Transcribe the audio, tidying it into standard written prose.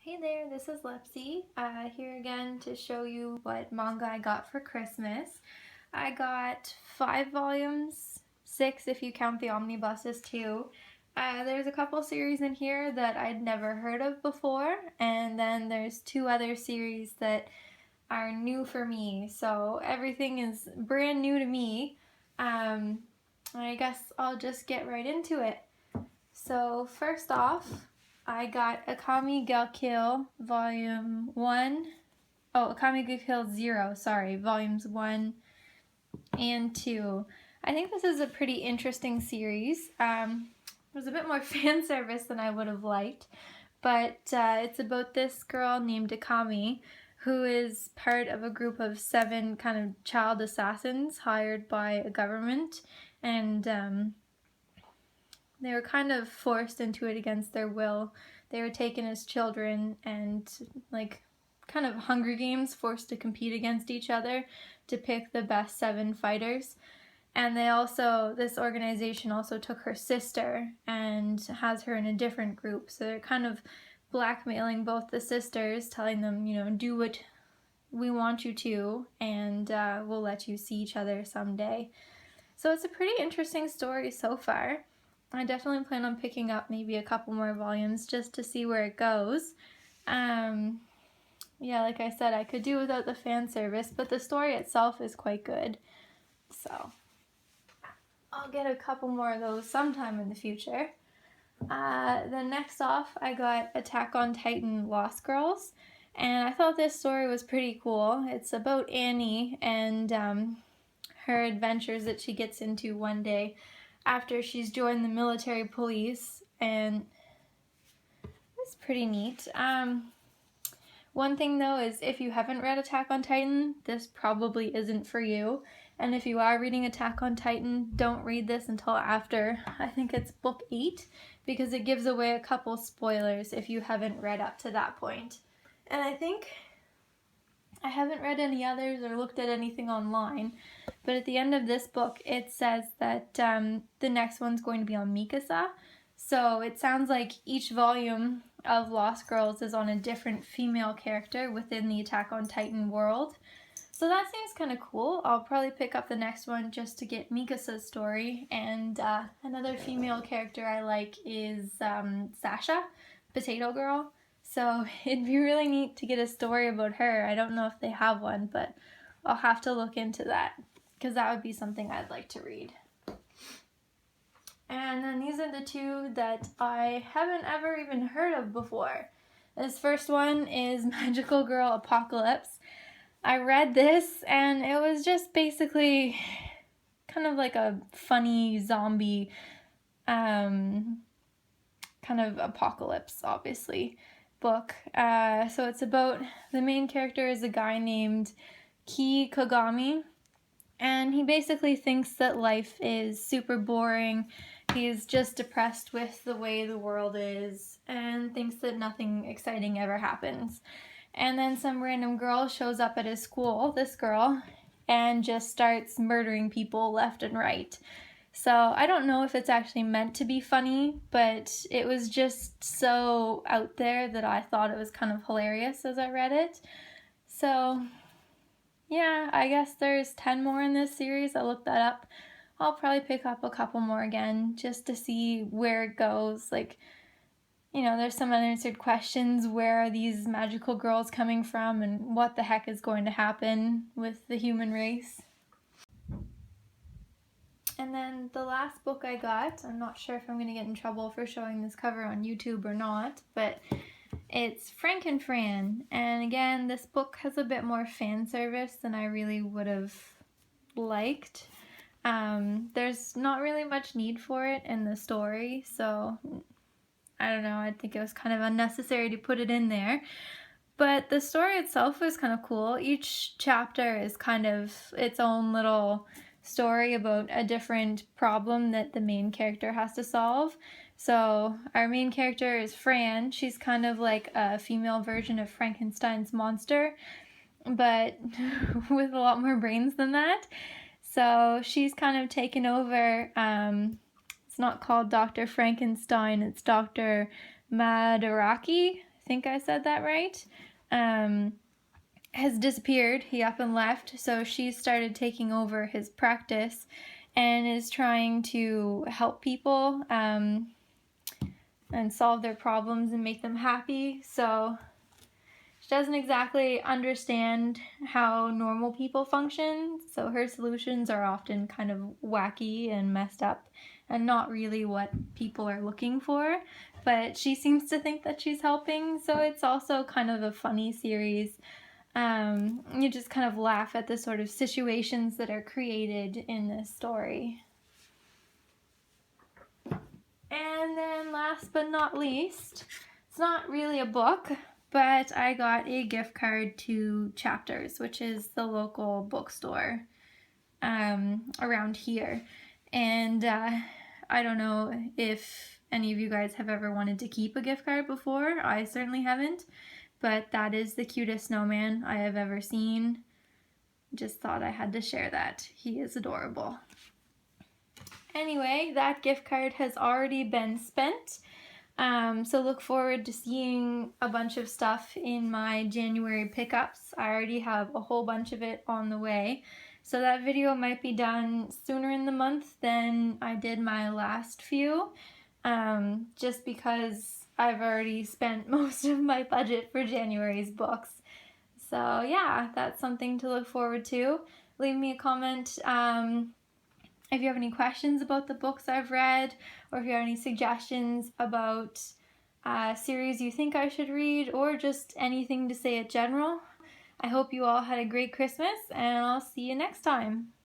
Hey there, this is Lepsy, here again to show you what manga I got for Christmas. I got 5 volumes, 6 if you count the omnibuses too. There's a couple series in here that I'd never heard of before, and then there's 2 other series that are new for me, so everything is brand new to me. I guess I'll just get right into it. So first off, I got Akami Gill Volume 1. Oh, Akami Gill 0, sorry, Volumes 1 and 2. I think this is a pretty interesting series. It was a bit more fan service than I would have liked, but it's about this girl named Akami who is part of a group of 7 kind of child assassins hired by a government, and they were kind of forced into it against their will. They were taken as children and like kind of Hunger Games, forced to compete against each other to pick the best 7 fighters. And this organization also took her sister and has her in a different group. So they're kind of blackmailing both the sisters, telling them, do what we want you to, and we'll let you see each other someday. So it's a pretty interesting story so far. I definitely plan on picking up maybe a couple more volumes just to see where it goes. Yeah, like I said, I could do without the fan service, but the story itself is quite good. So I'll get a couple more of those sometime in the future. Then next off, I got Attack on Titan Lost Girls, and I thought this story was pretty cool. It's about Annie and her adventures that she gets into one day after she's joined the military police, and it's pretty neat. One thing though is if you haven't read Attack on Titan, this probably isn't for you. And if you are reading Attack on Titan, don't read this until after, I think it's book 8, because it gives away a couple spoilers if you haven't read up to that point. And I think I haven't read any others or looked at anything online, but at the end of this book it says that the next one's going to be on Mikasa. So it sounds like each volume of Lost Girls is on a different female character within the Attack on Titan world. So that seems kind of cool. I'll probably pick up the next one just to get Mikasa's story. And another female character I like is Sasha, Potato Girl. So it'd be really neat to get a story about her. I don't know if they have one, but I'll have to look into that because that would be something I'd like to read. And then these are the 2 that I haven't ever even heard of before. This first one is Magical Girl Apocalypse. I read this and it was just basically kind of like a funny zombie kind of apocalypse, obviously, book. So it's about, the main character is a guy named Ki Kagami, and he basically thinks that life is super boring. He's just depressed with the way the world is and thinks that nothing exciting ever happens. And then some random girl shows up at his school, this girl, and just starts murdering people left and right. So I don't know if it's actually meant to be funny, but it was just so out there that I thought it was kind of hilarious as I read it. So yeah, I guess there's 10 more in this series. I looked that up. I'll probably pick up a couple more again just to see where it goes. Like, there's some unanswered questions. Where are these magical girls coming from, and what the heck is going to happen with the human race? And then the last book I got, I'm not sure if I'm going to get in trouble for showing this cover on YouTube or not, but it's Franken Fran. And again, this book has a bit more fan service than I really would have liked. There's not really much need for it in the story, so I don't know, I think it was kind of unnecessary to put it in there. But the story itself was kind of cool. Each chapter is kind of its own little story about a different problem that the main character has to solve. So our main character is Fran. She's kind of like a female version of Frankenstein's monster, but with a lot more brains than that. So she's kind of taken over. It's not called Dr. Frankenstein, it's Dr. Madaraki. I think I said that right, has disappeared. He up and left, so she started taking over his practice and is trying to help people and solve their problems and make them happy. So she doesn't exactly understand how normal people function, so her solutions are often kind of wacky and messed up and not really what people are looking for. But she seems to think that she's helping, so it's also kind of a funny series. You just kind of laugh at the sort of situations that are created in this story. And then last but not least, it's not really a book, but I got a gift card to Chapters, which is the local bookstore around here. And I don't know if any of you guys have ever wanted to keep a gift card before. I certainly haven't, but that is the cutest snowman I have ever seen. Just thought I had to share that. He is adorable. Anyway, that gift card has already been spent. So look forward to seeing a bunch of stuff in my January pickups. I already have a whole bunch of it on the way. So that video might be done sooner in the month than I did my last few, just because I've already spent most of my budget for January's books. So yeah, that's something to look forward to. Leave me a comment if you have any questions about the books I've read, or if you have any suggestions about a series you think I should read, or just anything to say in general. I hope you all had a great Christmas, and I'll see you next time.